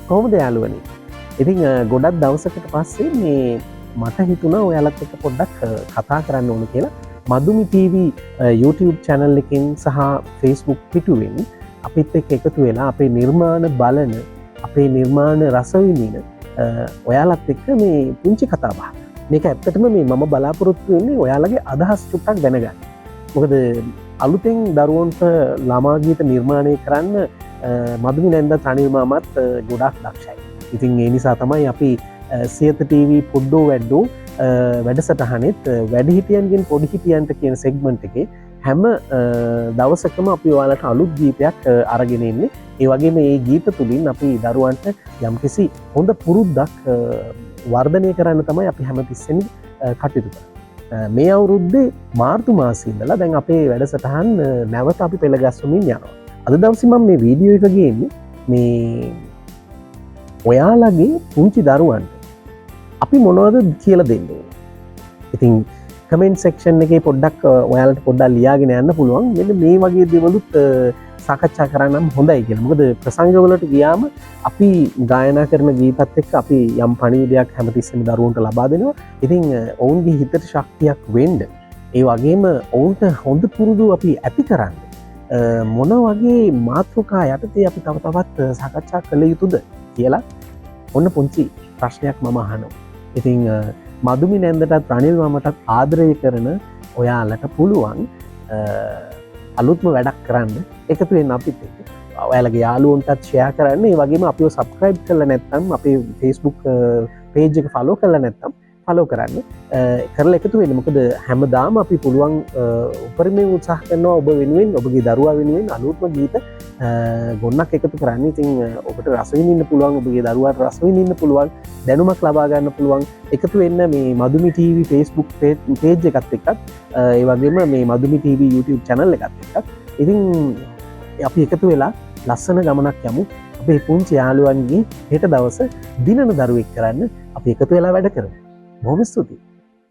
කොහොමද යාළුවනේ? ඉතින් ගොඩක් දවසකට පස්සේ මේ මට හිතුණා ඔයාලත් එක්ක පොඩ්ඩක් කතා කරන්න ඕන කියලා. මදුමි TV YouTube channel එකෙන් සහ Facebook පිටුවෙන් අපිත් එක්ක එකතු වෙලා අපේ නිර්මාණ බලන, අපේ නිර්මාණ රස විඳින ඔයාලත් එක්ක මේ පුංචි කතා බහ. මේක ඇත්තටම මේ මම බලාපොරොත්තු වෙන්නේ ඔයාලගේ අදහස් චුට්ටක් දැනගන්න. මොකද අලුතෙන් දරුවන්ට ළමා ගීත නිර්මාණය කරන්න මදුමි නැන්දත් රනිල් මාමත් ගොඩක් දක්ෂයි. ඉතින් ඒ නිසා තමයි අපි සියත TV පොඩ්ඩෝ වැඩ්ඩෝ වැඩසටහනෙත් වැඩිහිටියන්ගෙන් පොඩිහිටියන්ට කියන සෙග්මන්ට් එකේ හැම දවසකම අපි ඔයාලට අලුත් ගීතයක් අරගෙන එන්නේ. ඒ වගේම මේ ගීත තුලින් අපි දරුවන්ට යම්කිසි හොඳ පුරුද්දක් වර්ධනය කරන්න තමයි අපි හැමතිස්සෙම කටයුතු කරන්නේ. මේ අවුරුද්දේ මාර්තු මාසයේ ඉඳලා දැන් අපේ වැඩසටහන් නැවත අපි පෙළගස්වමින් යනවා. අද දවසේ මම මේ වීඩියෝ එක ගේන්නේ මේ ඔයාලගේ පුංචි දරුවන්ට අපි මොනවද කියලා දෙන්නේ. ඉතින් කමෙන්ට් සෙක්ෂන් එකේ පොඩ්ඩක් ඔයාලට පොඩ්ඩක් ලියාගෙන යන්න පුළුවන්. මෙන්න මේ වගේ දේවලුත් සාකච්ඡා කරන්නම් හොඳයි කියලා. මොකද ප්‍රසංගවලට ගියාම අපි ගායනා කරන ගීතත් එක්ක අපි යම් පණිවිඩයක් හැමතිස්සෙම දරුවන්ට ලබා දෙනවා. ඉතින් ඔවුන්ගේ හිතට ශක්තියක් වෙන්න, ඒ වගේම ඔවුන්ට හොඳ පුරුදු අපි ඇති කරන්න මොන වගේ මාතෘකා යටතේ අපි තව තවත් සාකච්ඡා කළ යුතුද කියලා ඔන්න පුංචි ප්‍රශ්නයක් මම අහනවා. ඉතින් මදුමි නැන්දටත් රනිල් මාමටත් ආදරය කරන ඔයාලට පුළුවන් අලුත්ම වැඩක් කරන්න එකතු වෙන්න අපිත් එක්ක. ඔයාලගේ යාළුවන්ටත් ෂෙයා කරන්න. ඒ වගේම අපිව සබ්ස්ක්‍රයිබ් කරලා නැත්නම් අපේ Facebook page එක follow කරලා නැත්නම් follow කරන්න. කරලා එකතු වෙන්න. මොකද හැමදාම අපි පුළුවන් උපරිමයෙන් උත්සාහ කරනවා ඔබ වෙනුවෙන්, ඔබගේ දරුවා වෙනුවෙන් අලුත්ම ගීත ගොන්නක් එකතු කරන්න. ඉතින් ඔබට රස විඳින්න පුළුවන්, ඔබගේ දරුවාට රස විඳින්න පුළුවන්, දැනුමක් ලබා ගන්න පුළුවන්. එකතු වෙන්න මේ මදුමි TV Facebook page එකත් එක්කත්, ඒ වගේම මේ මදුමි TV YouTube channel එකත් එක්කත්. ඉතින් අපි එකතු වෙලා ලස්සන ගමනක් යමු. අපේ පුංචි යාළුවන්ගේ හෙට දවස දිනන දරුවෙක් කරන්න අපි එකතු වෙලා වැඩ කරමු. බොහොම ස්තුතියි.